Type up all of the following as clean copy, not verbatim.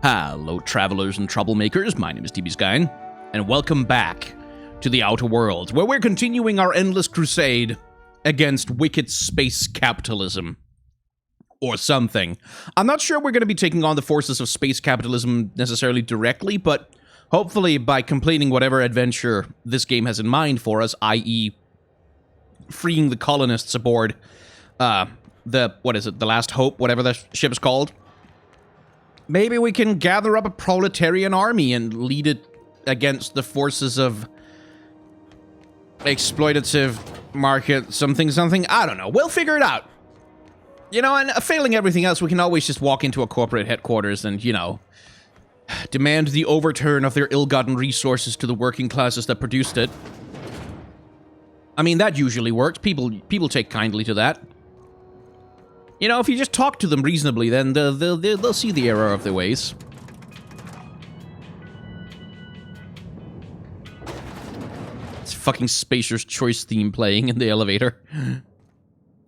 Hello, travelers and troublemakers. My name is TB Skyn, and welcome back to the Outer Worlds, where we're continuing our endless crusade against wicked space capitalism. Or something. I'm not sure we're going to be taking on the forces of space capitalism necessarily directly, but hopefully by completing whatever adventure this game has in mind for us, i.e. freeing the colonists aboard the Last Hope, whatever the ship is called. Maybe we can gather up a proletarian army and lead it against the forces of exploitative market something. I don't know. We'll figure it out. You know, and failing everything else, we can always just walk into a corporate headquarters and, you know, demand the overturn of their ill-gotten resources to the working classes that produced it. I mean, that usually works. People take kindly to that. You know, if you just talk to them reasonably, then they'll see the error of their ways. It's fucking Spacer's Choice theme playing in the elevator.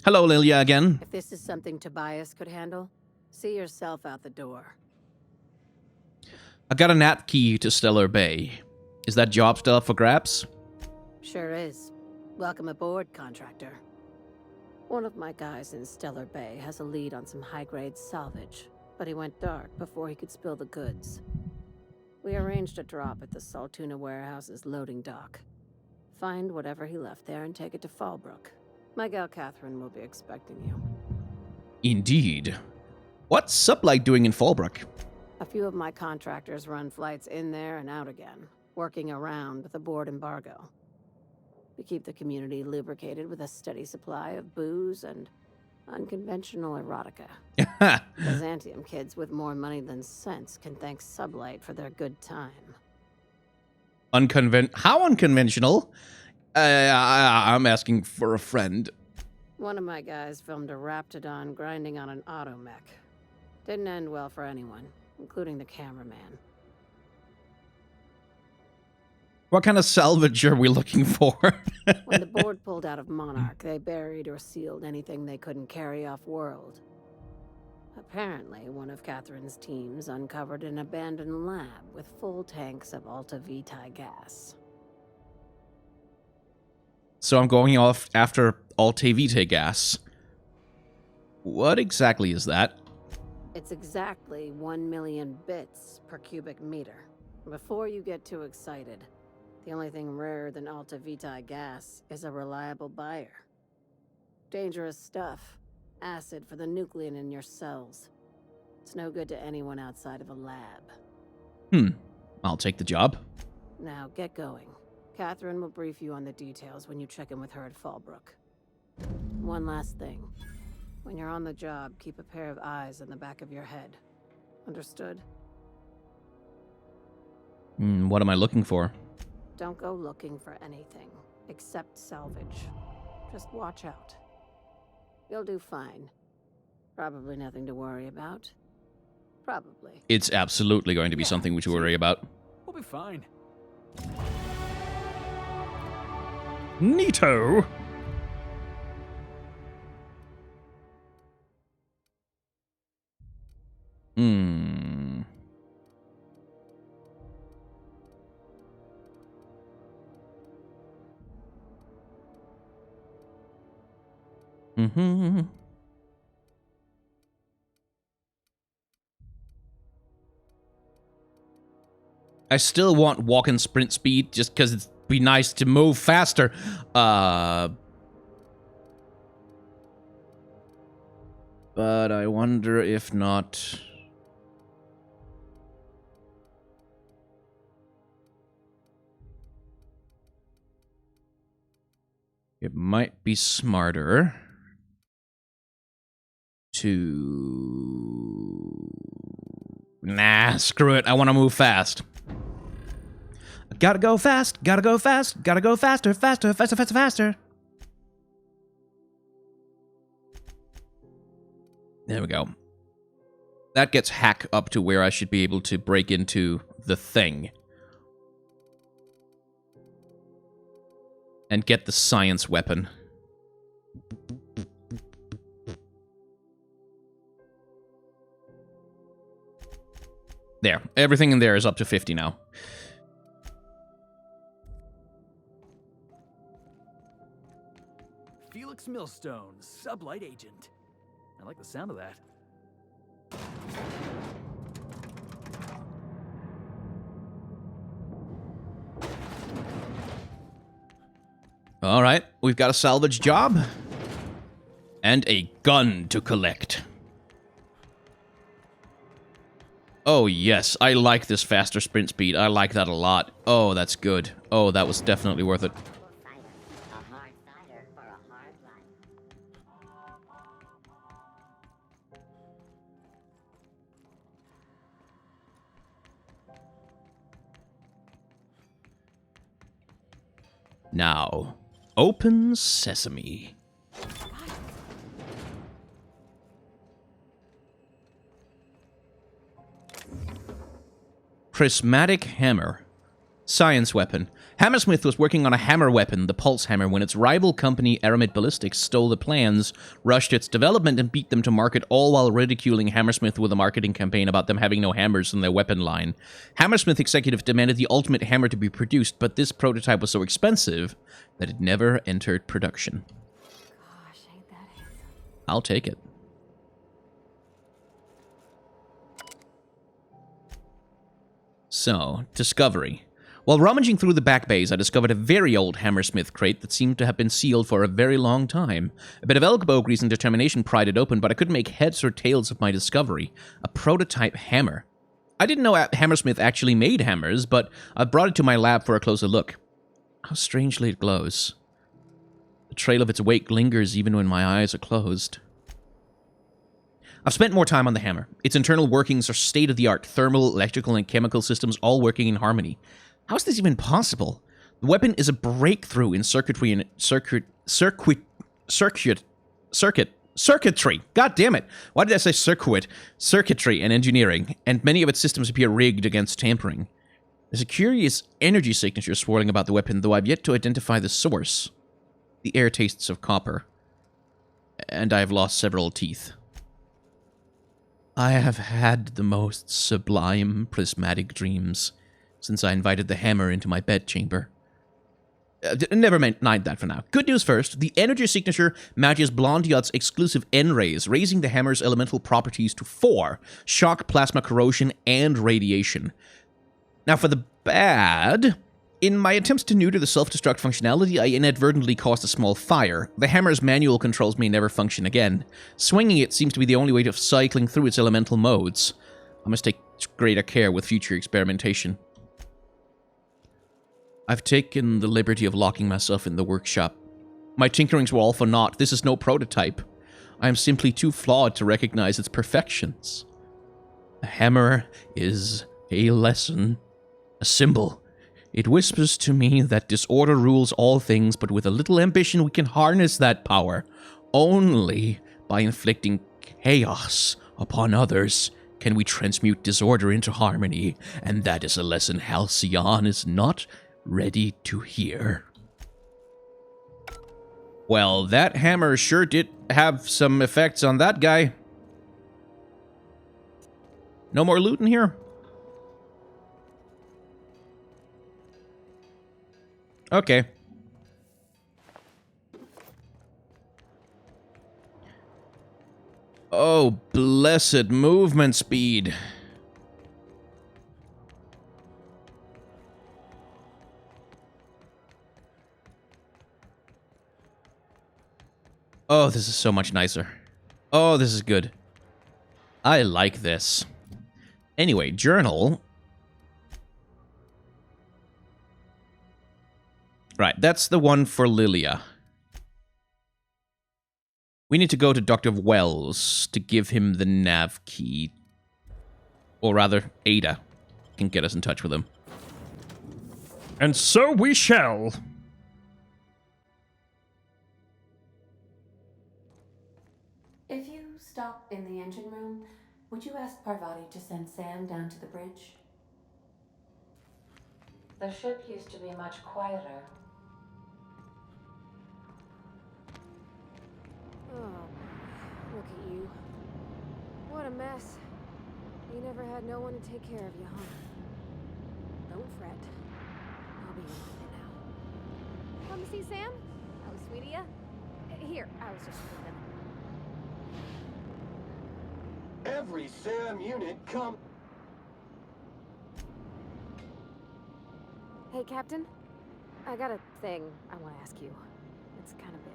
Hello, Lilia, again. If this is something Tobias could handle, see yourself out the door. I got a nat key to Stellar Bay. Is that job still up for grabs? Sure is. Welcome aboard, contractor. One of my guys in Stellar Bay has a lead on some high-grade salvage, but he went dark before he could spill the goods. We arranged a drop at the Saltuna warehouse's loading dock. Find whatever he left there and take it to Fallbrook. My gal Catherine will be expecting you. Indeed. What's Sublight doing in Fallbrook? A few of my contractors run flights in there and out again, working around the board embargo. We keep the community lubricated with a steady supply of booze and unconventional erotica. Byzantium kids with more money than sense can thank Sublight for their good time. How unconventional? I'm asking for a friend. One of my guys filmed a Raptidon grinding on an automech. Didn't end well for anyone, including the cameraman. What kind of salvage are we looking for? When the board pulled out of Monarch, they buried or sealed anything they couldn't carry off-world. Apparently, one of Catherine's teams uncovered an abandoned lab with full tanks of Alta Vitae gas. So I'm going off after Alta Vitae gas. What exactly is that? It's exactly 1 million bits per cubic meter. Before you get too excited, the only thing rarer than Alta Vitae gas is a reliable buyer. Dangerous stuff. Acid for the nucleon in your cells. It's no good to anyone outside of a lab. I'll take the job. Now, get going. Catherine will brief you on the details when you check in with her at Fallbrook. One last thing. When you're on the job, keep a pair of eyes in the back of your head. Understood? What am I looking for? Don't go looking for anything, except salvage. Just watch out. You'll do fine. Probably nothing to worry about. Probably. It's absolutely going to be something to worry about. We'll be fine. Neato! I still want walk and sprint speed just because it'd be nice to move faster. But I wonder if not. It might be smarter to... Nah, screw it. I want to move fast. Gotta go fast, gotta go fast, gotta go faster, faster, faster, faster, faster. There we go. That gets Hack up to where I should be able to break into the thing. And get the science weapon. There. Everything in there is up to 50 now. Felix Millstone, sublight agent. I like the sound of that. Alright, we've got a salvage job. And a gun to collect. Oh yes, I like this faster sprint speed. I like that a lot. Oh, that's good. Oh, that was definitely worth it. Now, open sesame. Prismatic Hammer. Science weapon. Hammersmith was working on a hammer weapon, the Pulse Hammer, when its rival company, Aramid Ballistics, stole the plans, rushed its development, and beat them to market, all while ridiculing Hammersmith with a marketing campaign about them having no hammers in their weapon line. Hammersmith executive demanded the ultimate hammer to be produced, but this prototype was so expensive that it never entered production. Gosh, ain't that handsome. I'll take it. So, discovery. While rummaging through the back bays, I discovered a very old Hammersmith crate that seemed to have been sealed for a very long time. A bit of elbow grease and determination pried it open, but I couldn't make heads or tails of my discovery. A prototype hammer. I didn't know Hammersmith actually made hammers, but I brought it to my lab for a closer look. How strangely it glows. The trail of its wake lingers even when my eyes are closed. I've spent more time on the hammer. Its internal workings are state-of-the-art, thermal, electrical, and chemical systems all working in harmony. How is this even possible? The weapon is a breakthrough in circuitry and circuitry. God damn it! Why did I say circuit? Circuitry and engineering, and many of its systems appear rigged against tampering. There's a curious energy signature swirling about the weapon, though I've yet to identify the source. The air tastes of copper, and I have lost several teeth. I have had the most sublime prismatic dreams since I invited the hammer into my bedchamber. Never mind that for now. Good news first. The energy signature matches Blondiot's exclusive N-rays, raising the hammer's elemental properties to 4: shock, plasma, corrosion, and radiation. Now for the bad, in my attempts to neuter the self-destruct functionality, I inadvertently caused a small fire. The hammer's manual controls may never function again. Swinging it seems to be the only way of cycling through its elemental modes. I must take greater care with future experimentation. I've taken the liberty of locking myself in the workshop. My tinkerings were all for naught. This is no prototype. I am simply too flawed to recognize its perfections. A hammer is a lesson, a symbol. It whispers to me that disorder rules all things, but with a little ambition we can harness that power. Only by inflicting chaos upon others can we transmute disorder into harmony, and that is a lesson Halcyon is not ready to hear. Well, that hammer sure did have some effects on that guy. No more loot in here? Okay. Oh, blessed movement speed. Oh, this is so much nicer. Oh, this is good. I like this. Anyway, journal. Right, that's the one for Lilia. We need to go to Dr. Wells to give him the nav key. Or rather, Ada can get us in touch with him. And so we shall. If you stop in the engine room, would you ask Parvati to send Sam down to the bridge? The ship used to be much quieter. Oh, look at you. What a mess. You never had no one to take care of you, huh? Don't fret. I'll be your mother now. Come to see Sam? That was sweet of ya. Here, I was just leaving. Every SAM unit come. Hey, Captain. I got a thing I want to ask you. It's kind of big.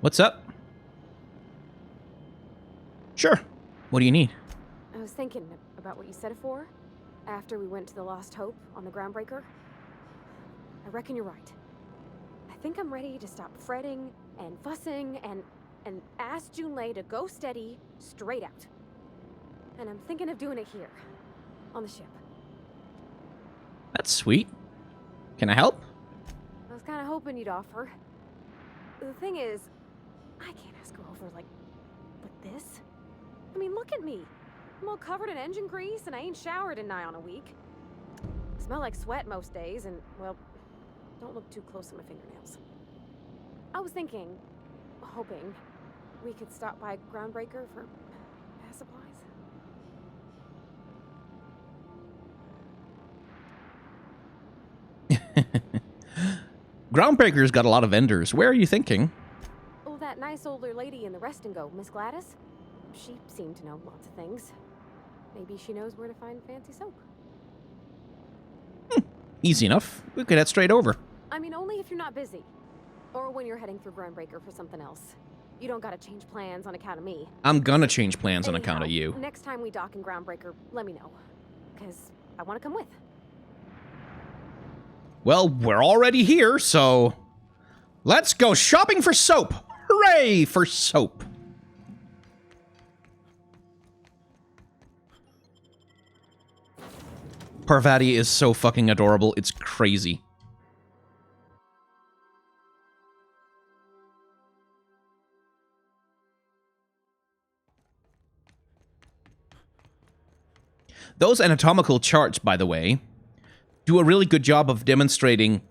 What's up? Sure. What do you need? I was thinking about what you said afore, after we went to the Lost Hope on the Groundbreaker. I reckon you're right. I think I'm ready to stop fretting and fussing and ask Junlei to go steady, straight out. And I'm thinking of doing it here, on the ship. That's sweet. Can I help? I was kind of hoping you'd offer. The thing is, I can't ask her over like this. I mean, look at me. I'm all covered in engine grease and I ain't showered in nigh on a week. I smell like sweat most days and, well, don't look too close at my fingernails. I was hoping, we could stop by Groundbreaker for pass supplies. Groundbreaker's got a lot of vendors. Where are you thinking? Oh, that nice older lady in the rest and go, Miss Gladys? She seemed to know lots of things. Maybe she knows where to find fancy soap. Easy enough. We could head straight over. I mean, only if you're not busy. Or when you're heading through Groundbreaker for something else. You don't gotta change plans on account of me. I'm gonna change plans on Anyhow, account of you. Next time we dock in Groundbreaker, let me know. Because I want to come with. Well, we're already here, so let's go shopping for soap. Hooray for soap. Parvati is so fucking adorable. It's crazy. Those anatomical charts, by the way, do a really good job of demonstrating,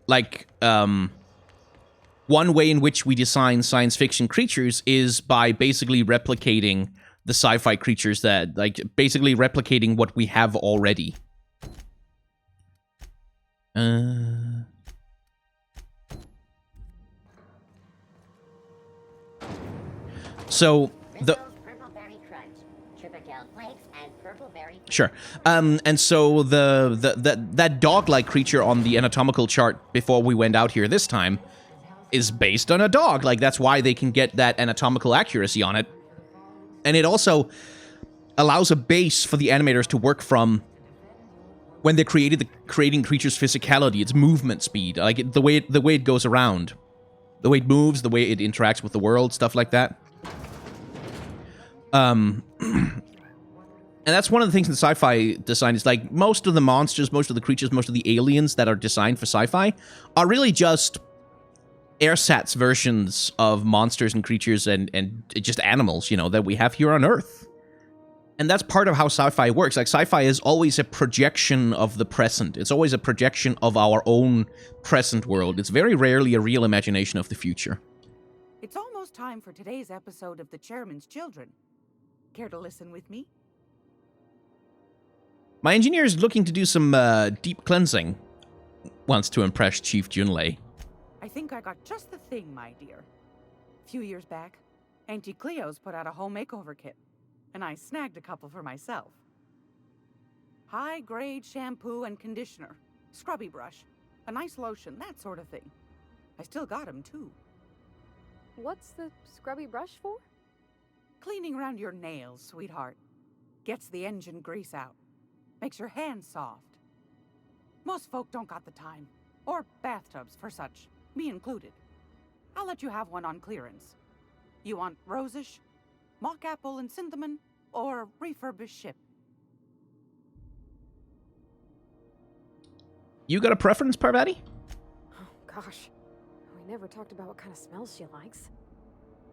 like, one way in which we design science fiction creatures is by basically replicating the sci-fi creatures that, like, basically replicating what we have already. So, the... Sure. And so that dog-like creature on the anatomical chart before we went out here this time is based on a dog. Like, that's why they can get that anatomical accuracy on it. And it also allows a base for the animators to work from when they're creating creatures' physicality, its movement speed, like the way it goes around, the way it moves, the way it interacts with the world, stuff like that. And that's one of the things in sci-fi design is, like, most of the monsters, most of the creatures, most of the aliens that are designed for sci-fi are really just airsats versions of monsters and creatures and just animals, you know, that we have here on Earth. And that's part of how sci-fi works. Like, sci-fi is always a projection of the present. It's always a projection of our own present world. It's very rarely a real imagination of the future. It's almost time for today's episode of The Chairman's Children. Care to listen with me? My engineer is looking to do some deep cleansing. Wants to impress Chief Junlei. I think I got just the thing, my dear. A few years back, Auntie Cleo's put out a home makeover kit, and I snagged a couple for myself. High-grade shampoo and conditioner, scrubby brush, a nice lotion, that sort of thing. I still got 'em, too. What's the scrubby brush for? Cleaning around your nails, sweetheart. Gets the engine grease out. Makes your hands soft. Most folk don't got the time. Or bathtubs for such, me included. I'll let you have one on clearance. You want rosish, mock apple and cinnamon, or refurbished ship? You got a preference, Parvati? Oh, gosh. We never talked about what kind of smells she likes.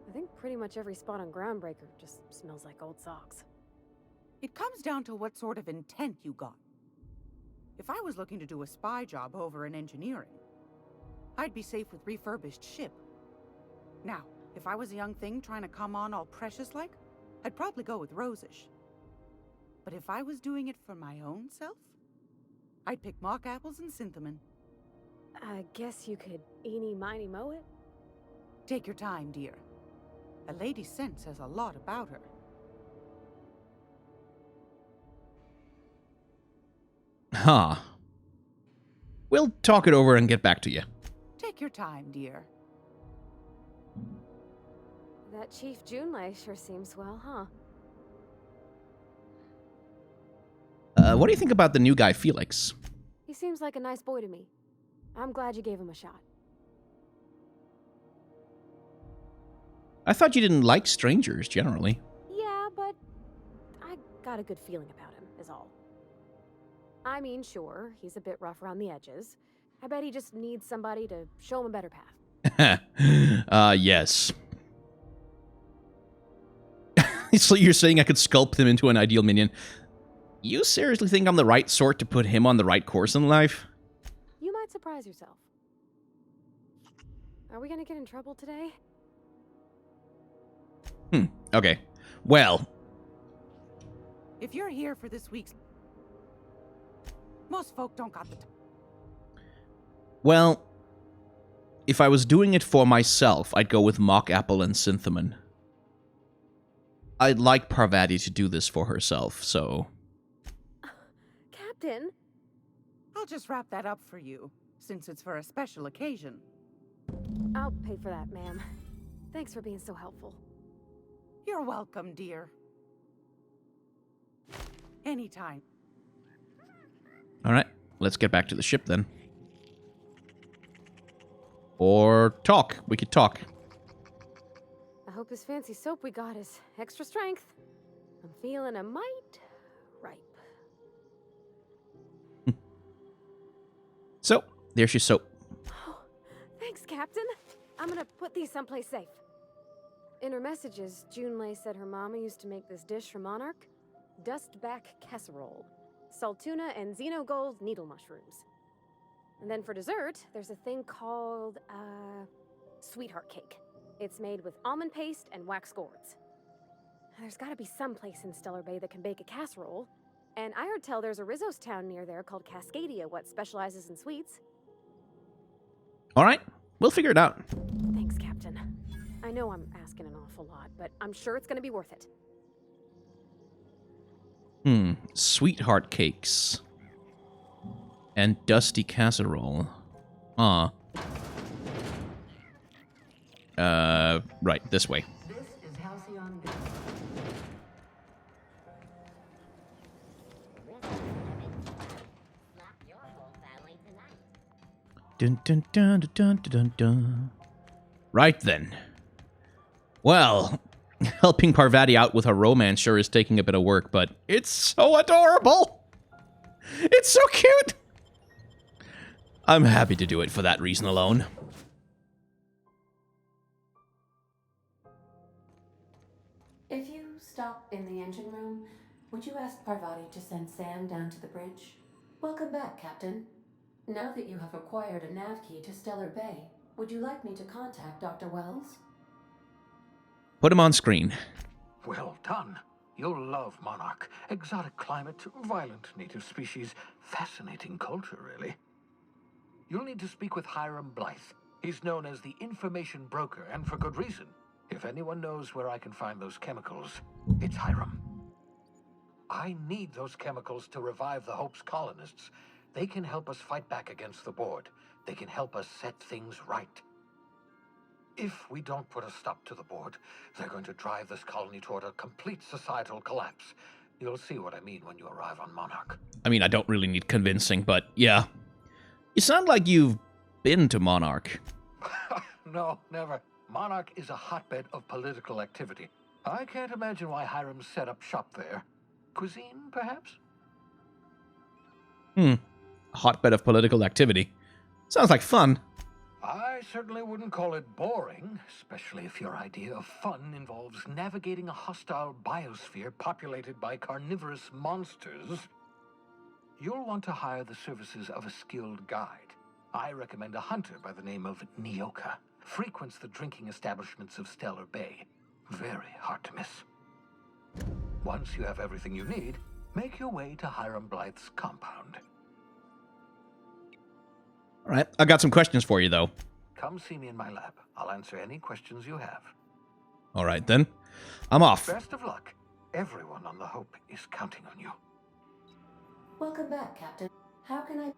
I think pretty much every spot on Groundbreaker just smells like old socks. It comes down to what sort of intent you got. If I was looking to do a spy job over in engineering, I'd be safe with refurbished ship. Now, if I was a young thing trying to come on all precious-like, I'd probably go with rosish. But if I was doing it for my own self, I'd pick mock apples and cinnamon. I guess you could eeny miny moe it. Take your time, dear. A lady's scent says a lot about her. Huh. We'll talk it over and get back to you. Take your time, dear. That Chief Junlei sure seems well, huh? What do you think about the new guy, Felix? He seems like a nice boy to me. I'm glad you gave him a shot. I thought you didn't like strangers, generally. Yeah, but I got a good feeling about him, is all. I mean, sure, he's a bit rough around the edges. I bet he just needs somebody to show him a better path. Yes. So you're saying I could sculpt him into an ideal minion? You seriously think I'm the right sort to put him on the right course in life? You might surprise yourself. Are we gonna get in trouble today? Okay. Well. If you're here for this week's... Most folk don't got the time. Well, if I was doing it for myself, I'd go with mock apple and cinnamon. I'd like Parvati to do this for herself, so... Captain? I'll just wrap that up for you, since it's for a special occasion. I'll pay for that, ma'am. Thanks for being so helpful. You're welcome, dear. Anytime. Alright, let's get back to the ship then. Or talk. We could talk. I hope this fancy soap we got is extra strength. I'm feeling a mite ripe. So, there's your soap. Oh, thanks, Captain. I'm gonna put these someplace safe. In her messages, Junlei said her mama used to make this dish for Monarch. Dustback casserole. Salt tuna and xenogold needle mushrooms. And then for dessert, there's a thing called, sweetheart cake. It's made with almond paste and wax gourds. There's gotta be some place in Stellar Bay that can bake a casserole. And I heard tell there's a Rizzo's town near there called Cascadia, what specializes in sweets. Alright, we'll figure it out. Thanks, Captain. I know I'm asking an awful lot, but I'm sure it's gonna be worth it. Sweetheart cakes. And dusty casserole. Right, this way. This is Halcyon. Dun dun dun dun dun dun dun. Right then. Well, helping Parvati out with her romance sure is taking a bit of work, but it's so adorable! It's so cute! I'm happy to do it for that reason alone. If you stop in the engine room, would you ask Parvati to send Sam down to the bridge? Welcome back, Captain. Now that you have acquired a nav key to Stellar Bay, would you like me to contact Dr. Wells? Put him on screen. Well done. You'll love Monarch. Exotic climate, violent native species, fascinating culture, really. You'll need to speak with Hiram Blythe. He's known as the information broker, and for good reason. If anyone knows where I can find those chemicals, it's Hiram. I need those chemicals to revive the Hope's colonists. They can help us fight back against the Board. They can help us set things right. If we don't put a stop to the Board, they're going to drive this colony toward a complete societal collapse. You'll see what I mean when you arrive on Monarch. I mean, I don't really need convincing, but yeah. You sound like you've been to Monarch. No, never. Monarch is a hotbed of political activity. I can't imagine why Hiram set up shop there. Cuisine, perhaps? Hotbed of political activity. Sounds like fun. I certainly wouldn't call it boring, especially if your idea of fun involves navigating a hostile biosphere populated by carnivorous monsters. You'll want to hire the services of a skilled guide. I recommend a hunter by the name of Nyoka. Frequents the drinking establishments of Stellar Bay. Very hard to miss. Once you have everything you need, make your way to Hiram Blythe's compound. All right, I got some questions for you, though. Come see me in my lab. I'll answer any questions you have. All right, then. I'm off. Best of luck. Everyone on the Hope is counting on you. Welcome back, Captain. How can I...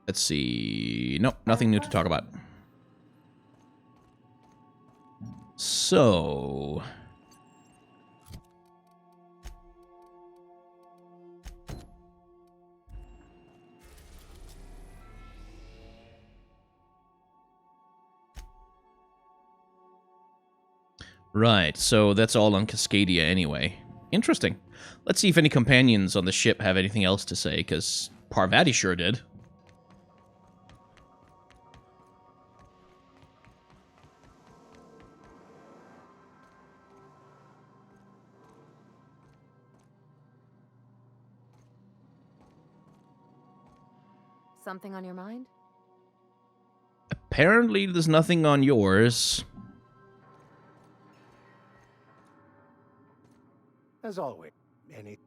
Let's see. Nope, nothing new to talk about. So... Right, so that's all on Cascadia anyway. Interesting. Let's see if any companions on the ship have anything else to say, because Parvati sure did. Something on your mind? Apparently there's nothing on yours. As always, any...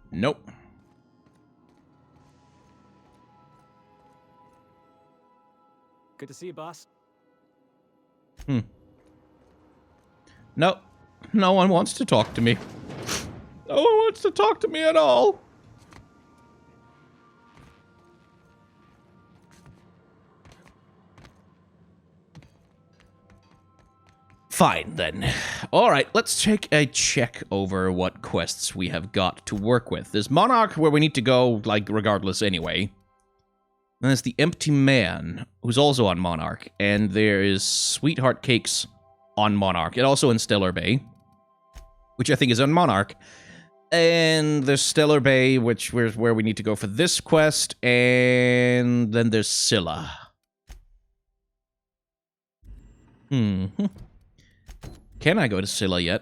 Nope. Good to see you, boss. Nope. No one wants to talk to me. No one wants to talk to me at all. Fine, then. Alright, let's take a check over what quests we have got to work with. There's Monarch, where we need to go, like, regardless anyway. And there's the Empty Man, who's also on Monarch. And there is Sweetheart Cakes on Monarch, and also in Stellar Bay, which I think is on Monarch. And there's Stellar Bay, which is where we need to go for this quest. And then there's Silla. Can I go to Silla yet?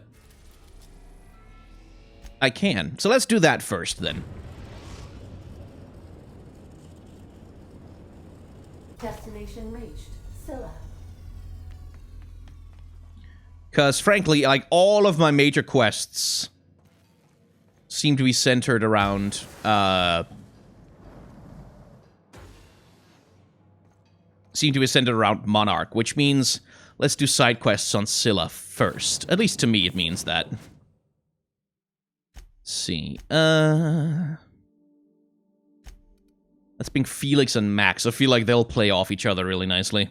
I can. So let's do that first, then. Destination reached. Silla. Because, frankly, like, all of my major quests seem to be centered around, Monarch, which means let's do side quests on Silla first. At least to me, it means that. Let's see. Let's bring Felix and Max. I feel like they'll play off each other really nicely.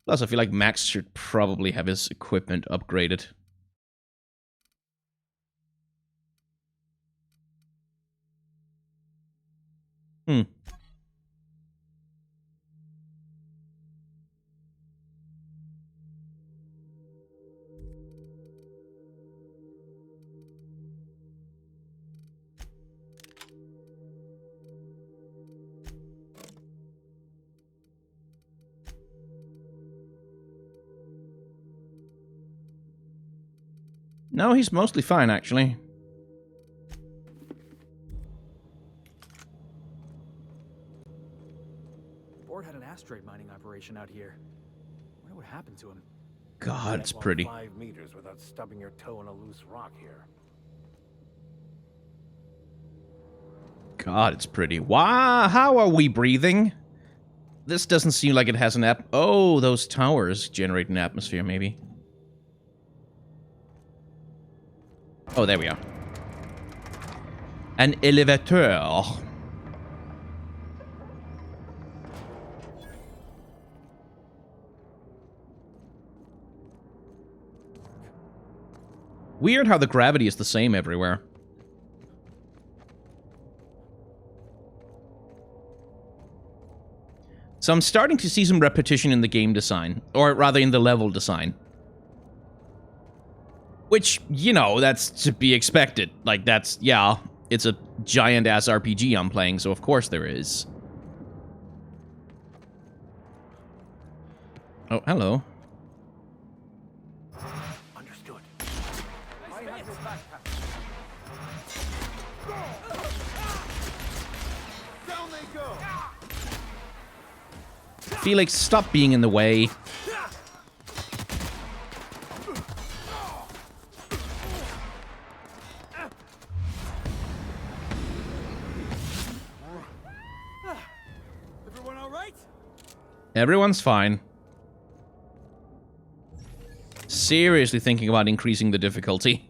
Plus, I feel like Max should probably have his equipment upgraded. No, he's mostly fine, actually. Ford had an asteroid mining operation out here. I wonder what happened to him. God, it's pretty. 5 meters without stubbing your toe in a loose rock here. God, it's pretty. Wow, how are we breathing? This doesn't seem like it has an app. Oh, those towers generate an atmosphere, maybe. Oh, there we are. An elevator. Weird how the gravity is the same everywhere. So I'm starting to see some repetition in the game design, or rather in the level design. Which, you know, that's to be expected. Like, that's, yeah, it's a giant-ass RPG I'm playing, so of course there is. Oh, hello. Understood. Down they go! Felix, stop being in the way. Everyone all right? Everyone's fine. Seriously thinking about increasing the difficulty.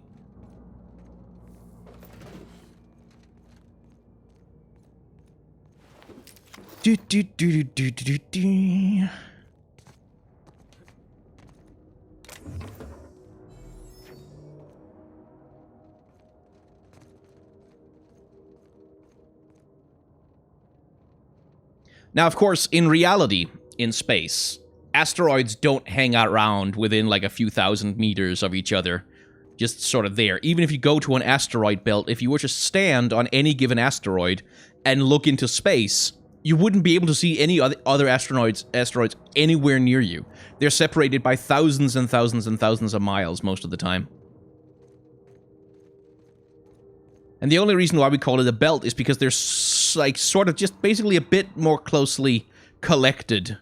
Do, do, do, do, do, do, do. Now, of course, in reality, in space, asteroids don't hang around within like a few thousand meters of each other. Just sort of there. Even if you go to an asteroid belt, if you were to stand on any given asteroid and look into space, you wouldn't be able to see any other asteroids anywhere near you. They're separated by thousands and thousands and thousands of miles most of the time. And the only reason why we call it a belt is because they're like sort of just basically a bit more closely collected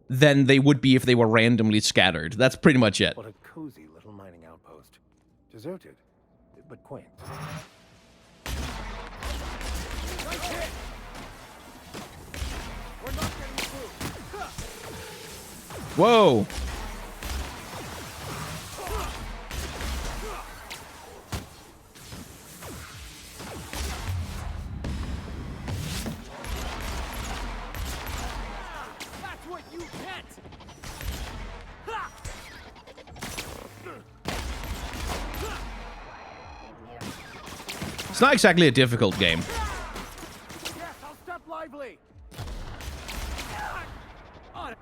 than they would be if they were randomly scattered. That's pretty much it. What a cozy little mining outpost. Deserted, but quaint. Whoa! That's what you get! It's not exactly a difficult game. Yes, I'll step lively! On it.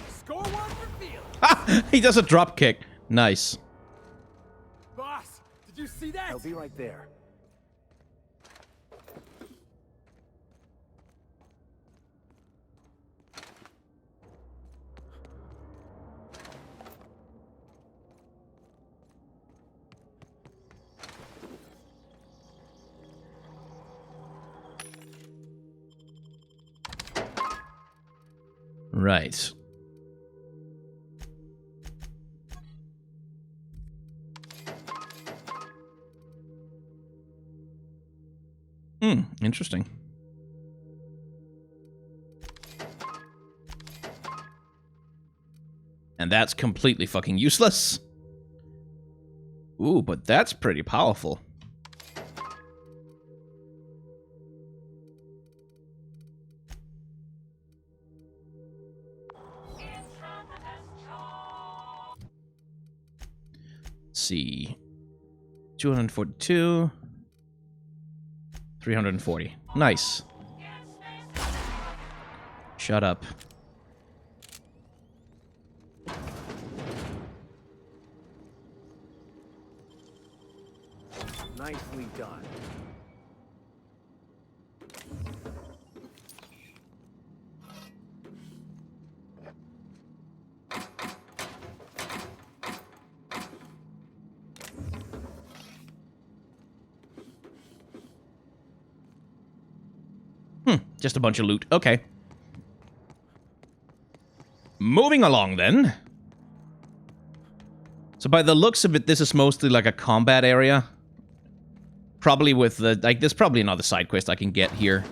Score one for Field! Ah! He does a drop kick. Nice. Boss, did you see that? I'll be right there. Right. Interesting. And that's completely fucking useless. Ooh, but that's pretty powerful. Let's see. 242. 340. Nice. Shut up. Nicely done. Just a bunch of loot. Okay. Moving along, then. So by the looks of it, this is mostly like a combat area. Probably with the... like, there's probably another side quest I can get here.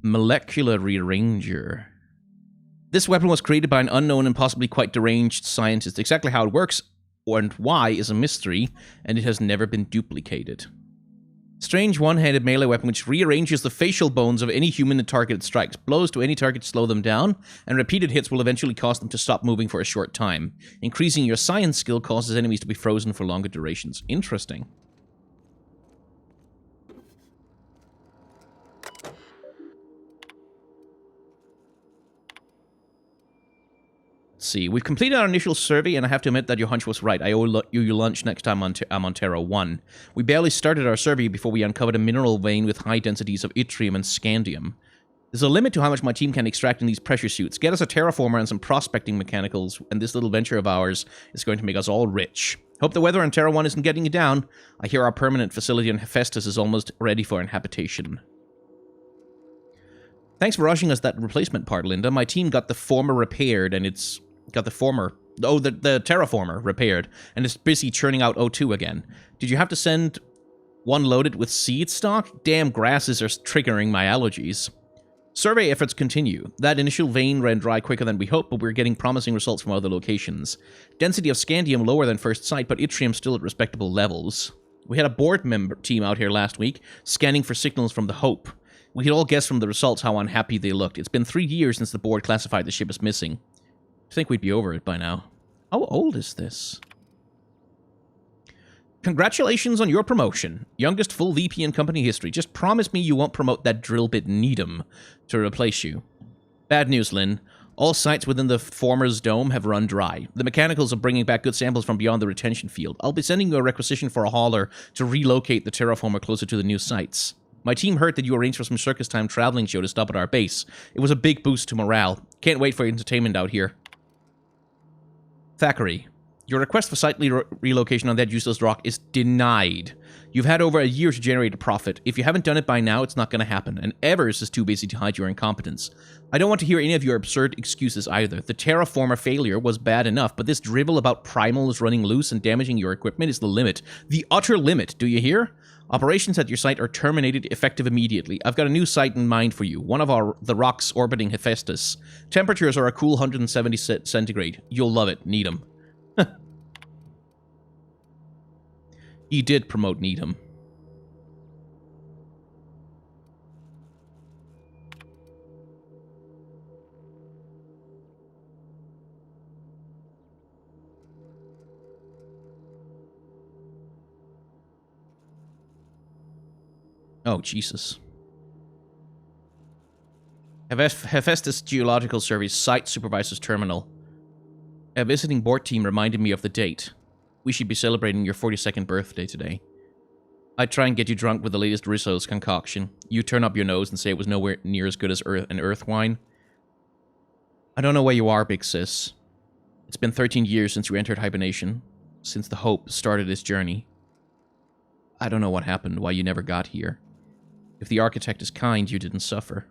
Molecular Rearranger. This weapon was created by an unknown and possibly quite deranged scientist. Exactly how it works and why is a mystery, and it has never been duplicated. Strange one-handed melee weapon which rearranges the facial bones of any human the target strikes. Blows to any target slow them down, and repeated hits will eventually cause them to stop moving for a short time. Increasing your science skill causes enemies to be frozen for longer durations. Interesting. See, we've completed our initial survey, and I have to admit that your hunch was right. I owe you lunch next time I'm on Terra 1. We barely started our survey before we uncovered a mineral vein with high densities of yttrium and scandium. There's a limit to how much my team can extract in these pressure suits. Get us a terraformer and some prospecting mechanicals, and this little venture of ours is going to make us all rich. Hope the weather on Terra 1 isn't getting you down. I hear our permanent facility on Hephaestus is almost ready for inhabitation. Thanks for rushing us that replacement part, Linda. My team got the former repaired, and it's got the former... Oh, the terraformer repaired, and it's busy churning out O2 again. Did you have to send one loaded with seed stock? Damn grasses are triggering my allergies. Survey efforts continue. That initial vein ran dry quicker than we hoped, but we're getting promising results from other locations. Density of scandium lower than first sight, but yttrium still at respectable levels. We had a board member team out here last week, scanning for signals from the Hope. We could all guess from the results how unhappy they looked. It's been 3 years since the board classified the ship as missing. I think we'd be over it by now. How old is this? Congratulations on your promotion. Youngest full VP in company history. Just promise me you won't promote that drill bit Needham to replace you. Bad news, Lynn. All sites within the former's dome have run dry. The mechanicals are bringing back good samples from beyond the retention field. I'll be sending you a requisition for a hauler to relocate the terraformer closer to the new sites. My team heard that you arranged for some circus time traveling show to stop at our base. It was a big boost to morale. Can't wait for entertainment out here. Thackeray. Your request for site relocation on that useless rock is denied. You've had over a year to generate a profit. If you haven't done it by now, it's not going to happen, and Evers is too busy to hide your incompetence. I don't want to hear any of your absurd excuses either. The terraformer failure was bad enough, but this drivel about primals running loose and damaging your equipment is the limit. The utter limit, do you hear? Operations at your site are terminated effective immediately. I've got a new site in mind for you, one of the rocks orbiting Hephaestus. Temperatures are a cool 170 centigrade. You'll love it. Needham. He did promote Needham. Oh, Jesus. Hephaestus Geological Survey Site Supervisor's Terminal. A visiting board team reminded me of the date. We should be celebrating your 42nd birthday today. I'd try and get you drunk with the latest Risso's concoction. You turn up your nose and say it was nowhere near as good as an earth wine. I don't know where you are, big sis. It's been 13 years since you entered hibernation, since the Hope started its journey. I don't know what happened, why you never got here. If the architect is kind, you didn't suffer.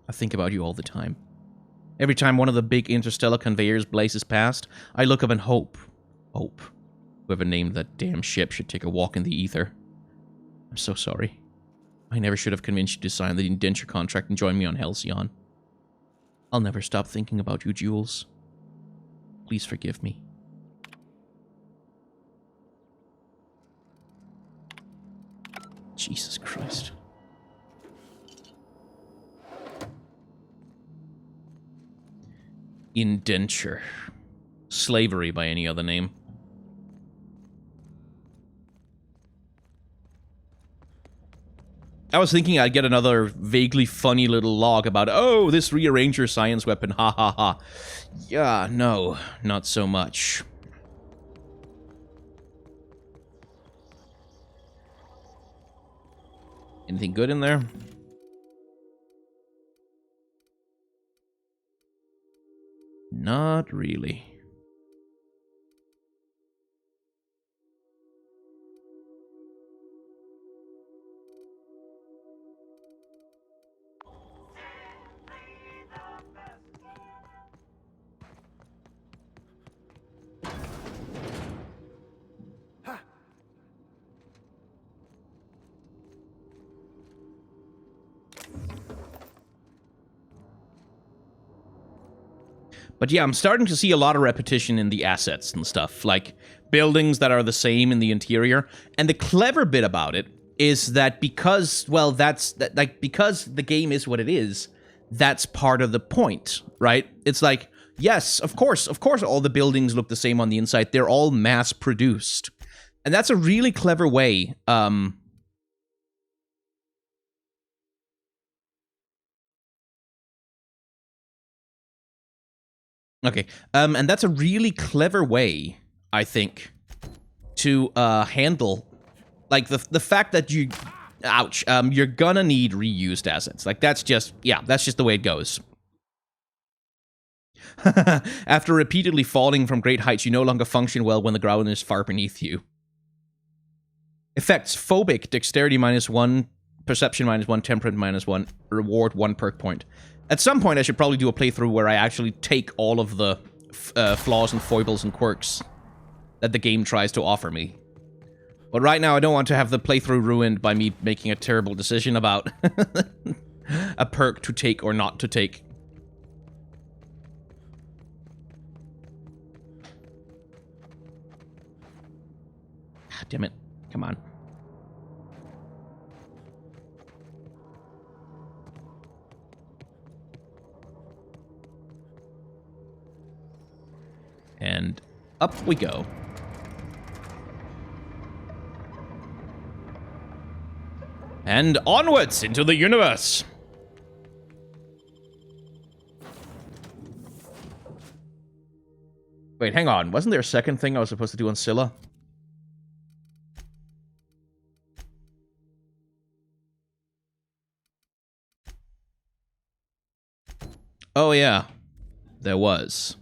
I think about you all the time. Every time one of the big interstellar conveyors blazes past, I look up and hope. Hope. Whoever named that damn ship should take a walk in the ether. I'm so sorry. I never should have convinced you to sign the indenture contract and join me on Halcyon. I'll never stop thinking about you, Jules. Please forgive me. Jesus Christ. Indenture. Slavery by any other name. I was thinking I'd get another vaguely funny little log about, oh, this Rearranger science weapon, ha ha ha. Yeah, no, not so much. Anything good in there? Not really. But yeah, I'm starting to see a lot of repetition in the assets and stuff, like buildings that are the same in the interior. And the clever bit about it is that because, well, because the game is what it is, that's part of the point, right? It's like, yes, of course, all the buildings look the same on the inside. They're all mass-produced. And that's a really clever way, Okay, and that's a really clever way, I think, to handle, like, the fact that you, ouch, you're gonna need reused assets. Like, that's just, yeah, that's just the way it goes. After repeatedly falling from great heights, you no longer function well when the ground is far beneath you. Effects: phobic, dexterity -1, Perception -1, temperament -1, reward 1 perk point. At some point, I should probably do a playthrough where I actually take all of the flaws and foibles and quirks that the game tries to offer me. But right now, I don't want to have the playthrough ruined by me making a terrible decision about a perk to take or not to take. Damn it. Come on. And up we go. And onwards into the universe. Wait, hang on. Wasn't there a second thing I was supposed to do on Silla? Oh, yeah. There was.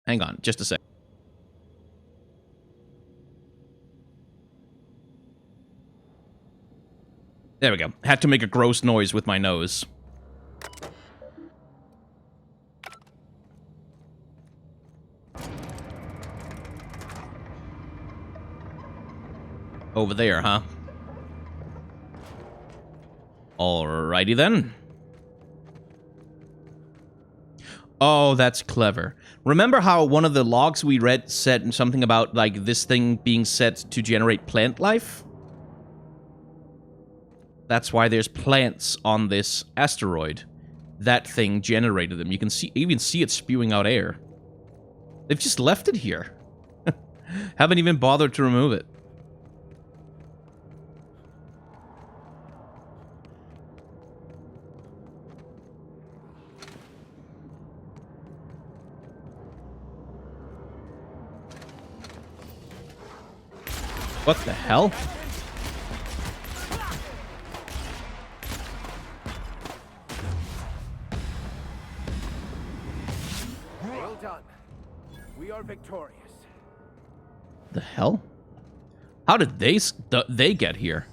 Hang on, just a sec. There we go. Had to make a gross noise with my nose. Over there, huh? Alrighty then. Oh, that's clever. Remember how one of the logs we read said something about, like, this thing being set to generate plant life? That's why there's plants on this asteroid. That thing generated them. You can see, even see it spewing out air. They've just left it here. Haven't even bothered to remove it. What the hell? Well done. We are victorious. The hell? How did they get here?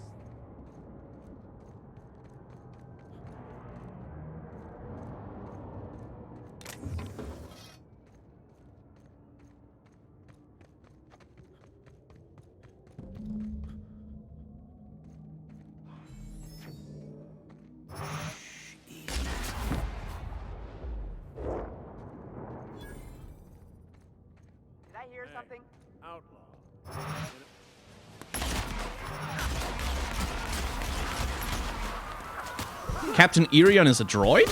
Something? Outlaw. Captain Irion is a droid?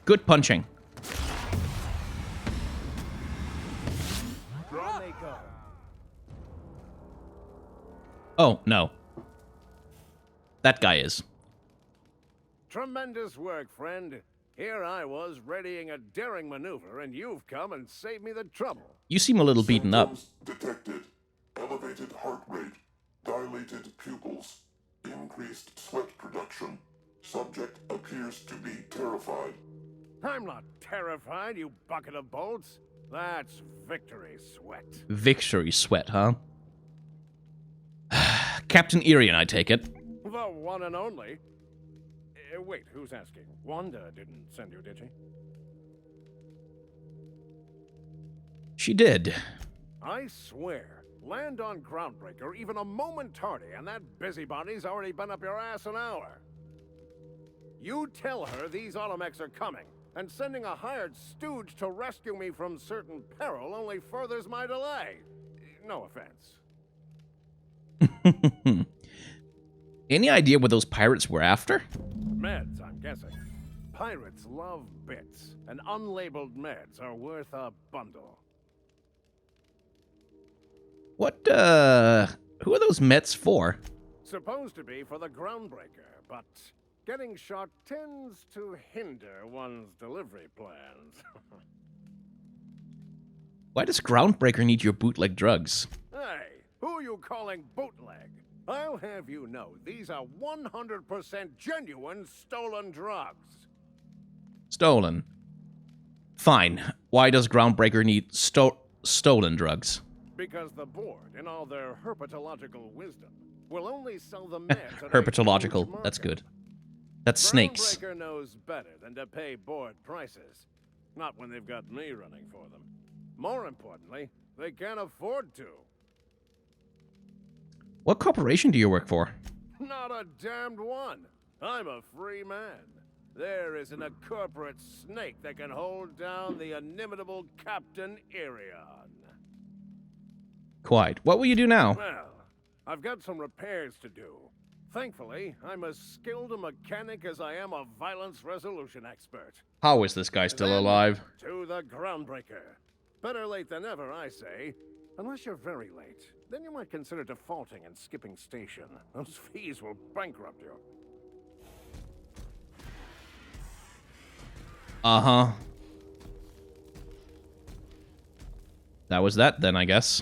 Good punching. Down they go. Oh, no. That guy is. Tremendous work, friend. Here I was readying a daring maneuver, and you've come and saved me the trouble. You seem a little beaten up. Symptoms detected. Elevated heart rate, dilated pupils, increased sweat production. Subject appears to be terrified. I'm not terrified, you bucket of bolts. That's victory sweat. Victory sweat, huh? Captain Irion, I take it. The one and only. Wait, who's asking? Wanda didn't send you, did she? She did. I swear, land on Groundbreaker even a moment tardy, and that busybody's already been up your ass an hour. You tell her these automechs are coming, and sending a hired stooge to rescue me from certain peril only furthers my delay. No offense. Any idea what those pirates were after? Meds, I'm guessing. Pirates love bits, and unlabeled meds are worth a bundle. What, who are those Mets for? Supposed to be for the Groundbreaker, but getting shot tends to hinder one's delivery plans. Why does Groundbreaker need your bootleg drugs? Hey, who are you calling bootleg? I'll have you know, these are 100% genuine stolen drugs. Stolen. Fine. Why does Groundbreaker need stolen drugs? Because the board, in all their herpetological wisdom, will only sell the meds at a Herpetological. huge That's markup. good. That's snakes. Groundbreaker knows better than to pay board prices. Not when they've got me running for them. More importantly, they can't afford to. What corporation do you work for? Not a damned one. I'm a free man. There isn't a corporate snake that can hold down the inimitable Captain Irion. Quite. What will you do now? Well, I've got some repairs to do. Thankfully, I'm as skilled a mechanic as I am a violence resolution expert. How is this guy still Then, alive? To the Groundbreaker. Better late than never, I say. Unless you're very late, then you might consider defaulting and skipping station. Those fees will bankrupt you. Uh-huh. That was that then, I guess.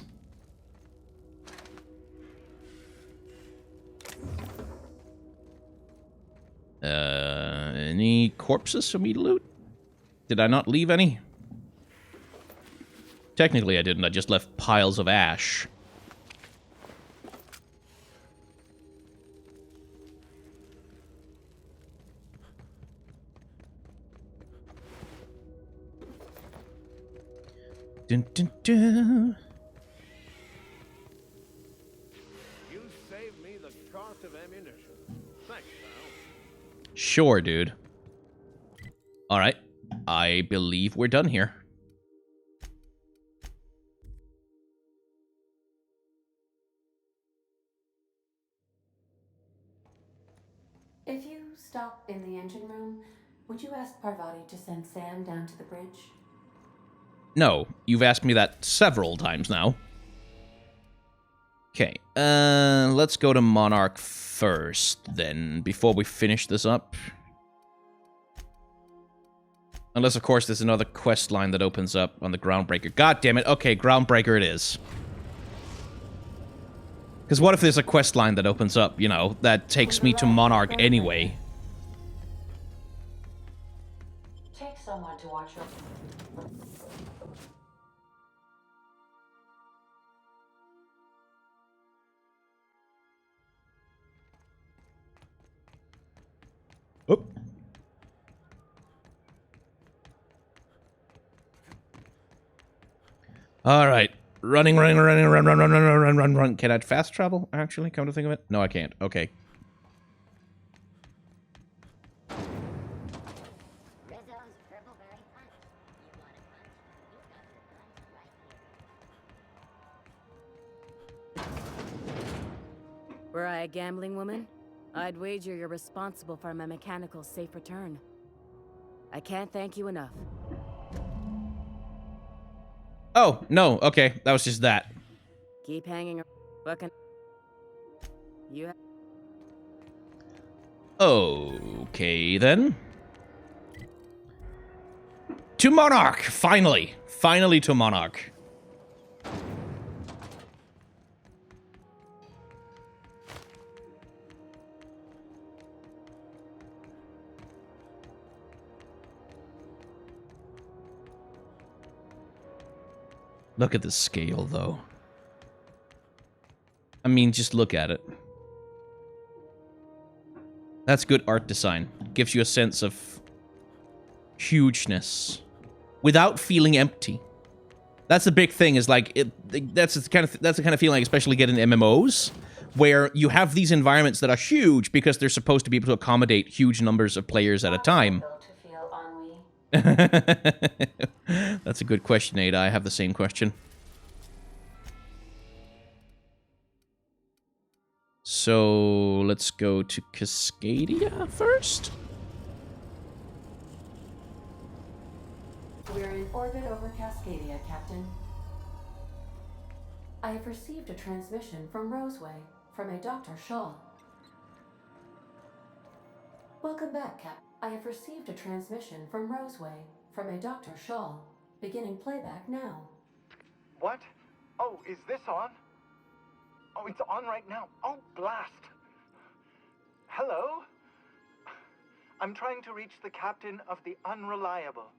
Any corpses for me to loot? Did I not leave any? Technically I didn't, I just left piles of ash. Dun, dun, dun. You saved me the cost of ammunition. Thanks, pal. Sure, dude. Alright. I believe we're done here. If you stop in the engine room, would you ask Parvati to send Sam down to the bridge? No, you've asked me that several times now. Okay, let's go to Monarch first, then, before we finish this up. Unless, of course, there's another quest line that opens up on the Groundbreaker. God damn it. Okay, Groundbreaker it is. Because what if there's a quest line that opens up, you know, that takes me to Monarch anyway? Take someone to watch your... Oop. Alright. Running. Can I fast travel, actually, come to think of it? No, I can't. Okay. Were I a gambling woman, I'd wager you're responsible for my mechanical safe return. I can't thank you enough. Oh, no, okay. That was just that. Keep hanging around. What can... You have... Okay, then. To Monarch! Finally! Finally to Monarch. Look at the scale, though. I mean, just look at it. That's good art design. Gives you a sense of hugeness without feeling empty. That's the big thing. Is like that's the kind of feeling I especially get in MMOs, where you have these environments that are huge because they're supposed to be able to accommodate huge numbers of players at a time. That's a good question, Ada. I have the same question. So, let's go to Cascadia first. We're in orbit over Cascadia, Captain. I have received a transmission from Roseway, from a Dr. Shaw. Welcome back, Cap. I have received a transmission from Roseway, from a Dr. Shaw. Beginning playback now. What? Oh, is this on? Oh, it's on right now. Oh, blast. Hello? I'm trying to reach the captain of the Unreliable.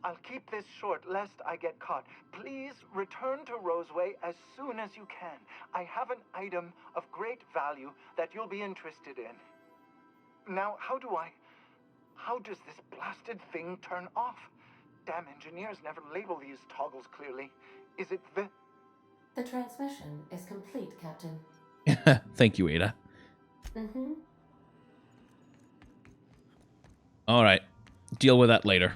I'll keep this short lest I get caught. Please return to Roseway as soon as you can. I have an item of great value that you'll be interested in. Now, how does this blasted thing turn off? Damn engineers never label these toggles clearly. Is it the... The transmission is complete, Captain. Thank you, Ada. Mm-hmm. Alright. Deal with that later.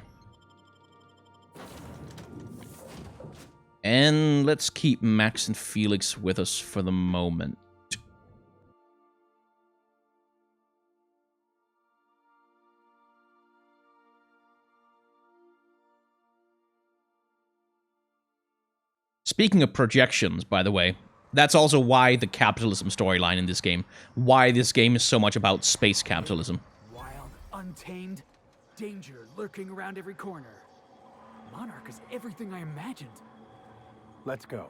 And let's keep Max and Felix with us for the moment. Speaking of projections, by the way, that's also why the capitalism storyline in this game, why this game is so much about space capitalism. Wild, untamed, danger lurking around every corner. Monarch is everything I imagined. Let's go.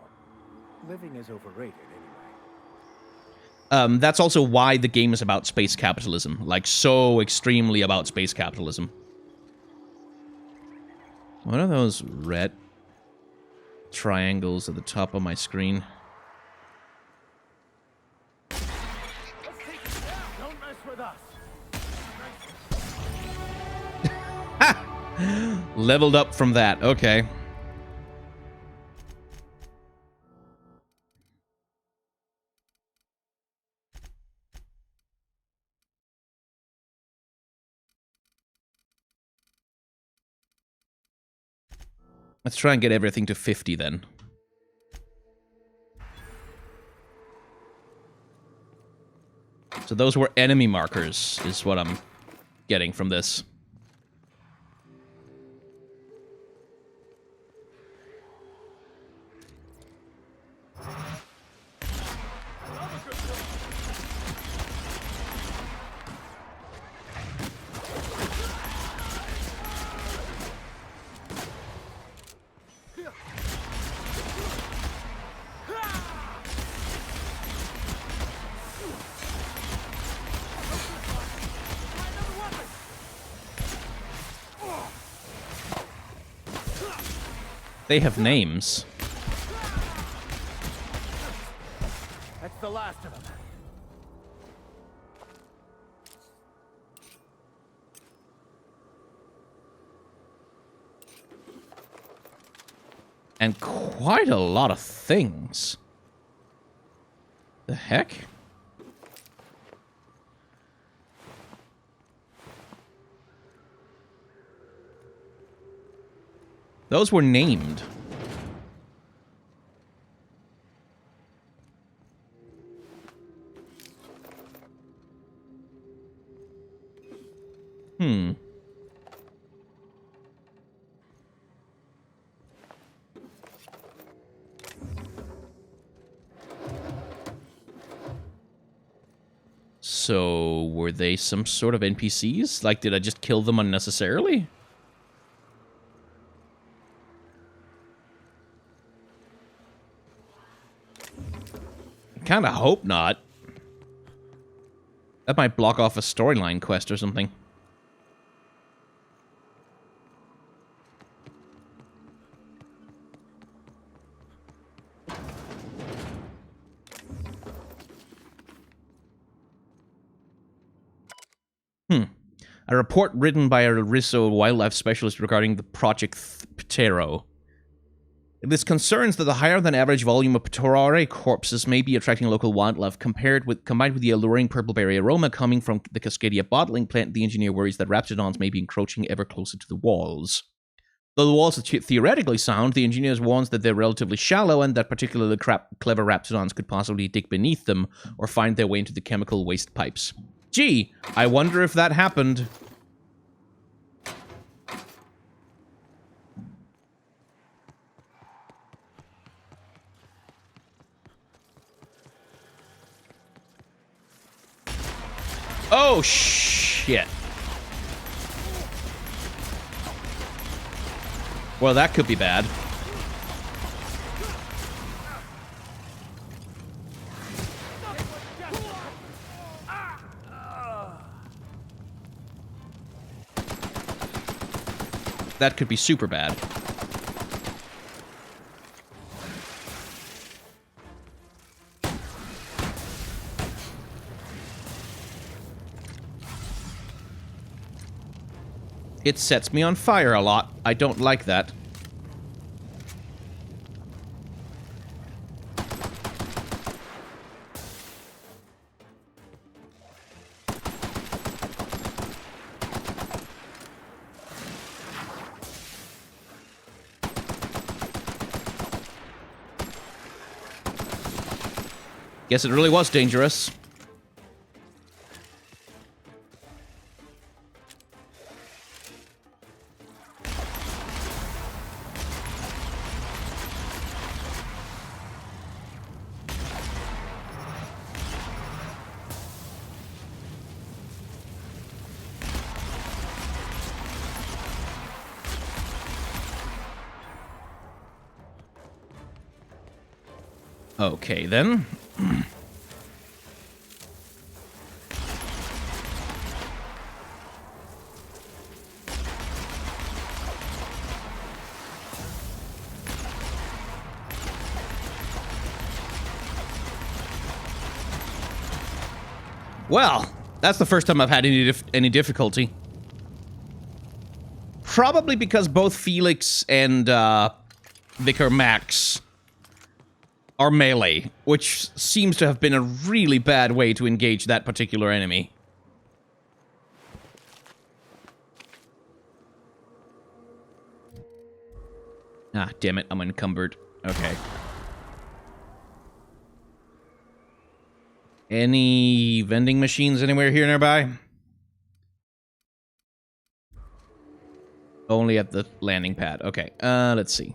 Living is overrated anyway. That's also why the game is about space capitalism. Like, so extremely about space capitalism. What are those red triangles at the top of my screen? Let's take it down. Don't mess with us. Leveled up from that. Okay. Let's try and get everything to 50 then. So those were enemy markers, is what I'm getting from this. They have names. That's the last of them. And quite a lot of things. The heck? Those were named. So, were they some sort of NPCs? Like, did I just kill them unnecessarily? Kinda hope not. That might block off a storyline quest or something. A report written by a Risso wildlife specialist regarding the Project Ptero. This concerns that the higher than average volume of Pterare corpses may be attracting local wildlife. Combined with the alluring purple-berry aroma coming from the Cascadia bottling plant, the engineer worries that raptidons may be encroaching ever closer to the walls. Though the walls are theoretically sound, the engineers warns that they're relatively shallow and that particularly clever raptidons could possibly dig beneath them or find their way into the chemical waste pipes. Gee, I wonder if that happened. Oh, shit. Well, that could be bad. that could be super bad. It sets me on fire a lot. I don't like that. Guess it really was dangerous. Okay, then. Well, that's the first time I've had any difficulty. Probably because both Felix and Vicar Max are melee, which seems to have been a really bad way to engage that particular enemy. Ah, damn it, I'm encumbered. Okay. Any vending machines anywhere here nearby? Only at the landing pad. Okay, let's see.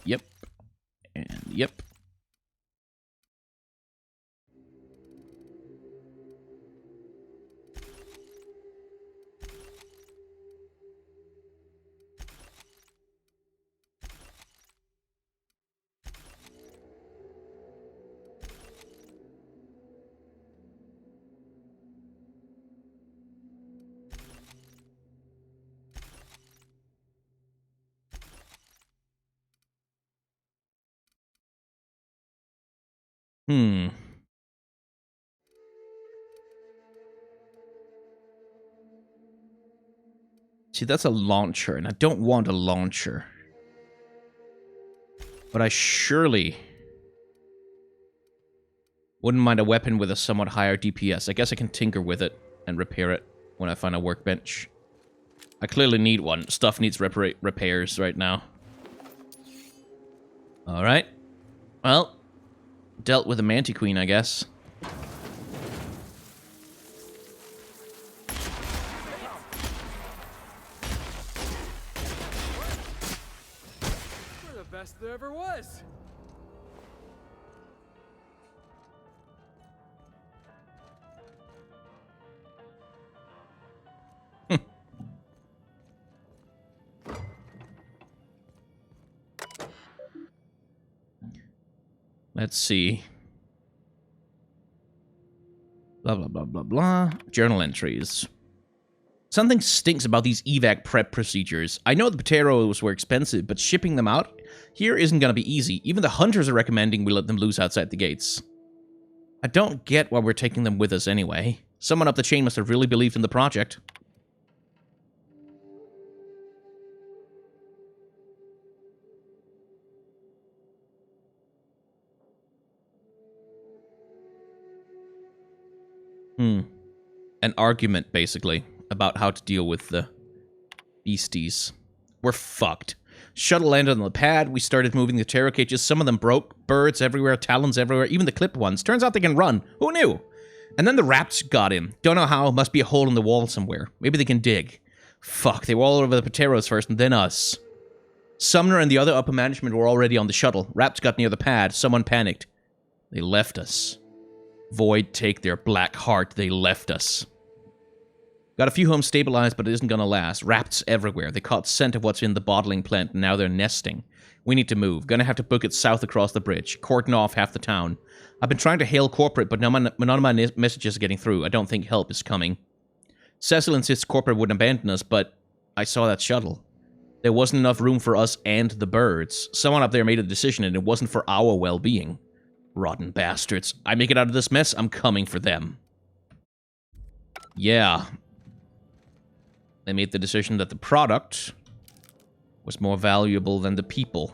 Yep. And yep. See, that's a launcher, and I don't want a launcher. But I surely wouldn't mind a weapon with a somewhat higher DPS. I guess I can tinker with it and repair it when I find a workbench. I clearly need one. Stuff needs repairs right now. Alright. Well, dealt with a Mantiqueen, I guess. We're the best there ever was. Let's see. Blah, blah, blah, blah, blah. Journal entries. Something stinks about these evac prep procedures. I know the potatoes were expensive, but shipping them out here isn't going to be easy. Even the hunters are recommending we let them loose outside the gates. I don't get why we're taking them with us anyway. Someone up the chain must have really believed in the project. An argument, basically, about how to deal with the beasties. We're fucked. Shuttle landed on the pad, we started moving the terror cages, some of them broke, birds everywhere, talons everywhere, even the clipped ones. Turns out they can run. Who knew? And then the rats got in. Don't know how, must be a hole in the wall somewhere. Maybe they can dig. Fuck, they were all over the Pateros first, and then us. Sumner and the other upper management were already on the shuttle. Rats got near the pad, someone panicked. They left us. Void take their black heart, they left us. Got a few homes stabilized, but it isn't gonna last. Rats everywhere. They caught scent of what's in the bottling plant, and now they're nesting. We need to move. Gonna have to book it south across the bridge. Cordon off half the town. I've been trying to hail corporate, but none of my messages are getting through. I don't think help is coming. Cecil insists corporate wouldn't abandon us, but I saw that shuttle. There wasn't enough room for us and the birds. Someone up there made a decision, and it wasn't for our well-being. Rotten bastards. I make it out of this mess, I'm coming for them. Yeah. They made the decision that the product was more valuable than the people.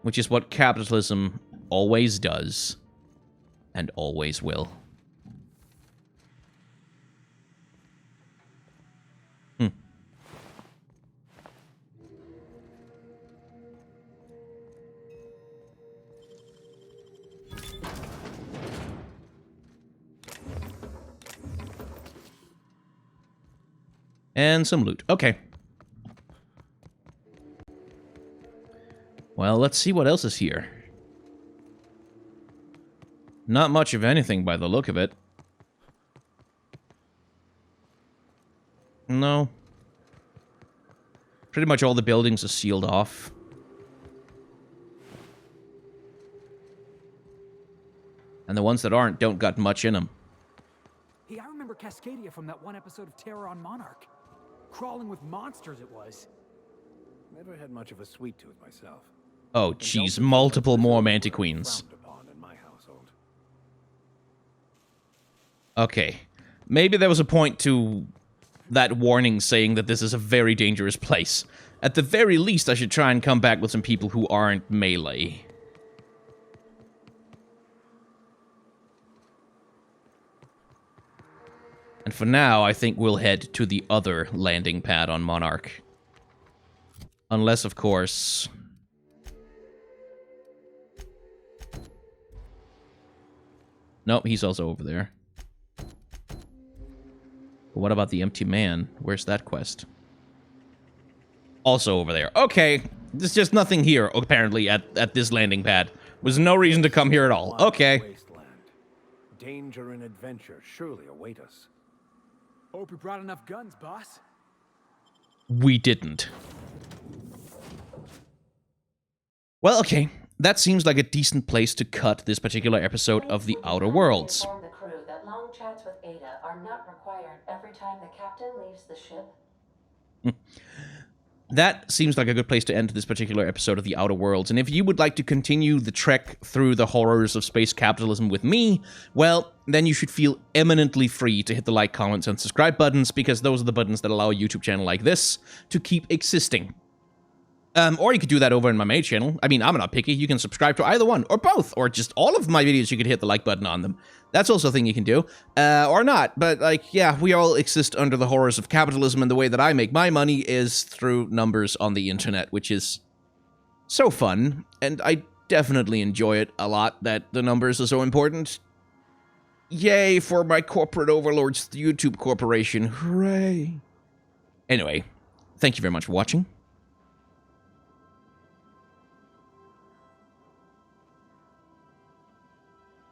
Which is what capitalism always does. And always will. And some loot. Okay. Well, let's see what else is here. Not much of anything by the look of it. No. Pretty much all the buildings are sealed off. And the ones that aren't don't got much in them. Hey, I remember Cascadia from that one episode of Terror on Monarch. Crawling with monsters it was. Never had much of a sweet tooth myself. Oh, jeez, multiple more Mantiqueens. Okay. Maybe there was a point to that warning saying that this is a very dangerous place. At the very least, I should try and come back with some people who aren't melee. And for now, I think we'll head to the other landing pad on Monarch. Unless, of course... Nope, he's also over there. But what about the empty man? Where's that quest? Also over there. Okay, there's just nothing here, apparently, at this landing pad. Was no reason to come here at all. Okay. Wasteland. Danger and adventure surely await us. Hope you brought enough guns, boss. We didn't. Well, okay. That seems like a decent place to cut this particular episode of The Outer Worlds. Inform the crew that long chats with Ada are not required every time the captain leaves the ship. That seems like a good place to end this particular episode of The Outer Worlds, and if you would like to continue the trek through the horrors of space capitalism with me, well, then you should feel eminently free to hit the like, comments, and subscribe buttons, because those are the buttons that allow a YouTube channel like this to keep existing. Or you could do that over in my main channel. I mean, I'm not picky. You can subscribe to either one, or both, or just all of my videos. You could hit the like button on them. That's also a thing you can do. Or not. But, like, yeah, we all exist under the horrors of capitalism, and the way that I make my money is through numbers on the internet, which is so fun. And I definitely enjoy it a lot that the numbers are so important. Yay for my corporate overlords, the YouTube Corporation. Hooray. Anyway, thank you very much for watching.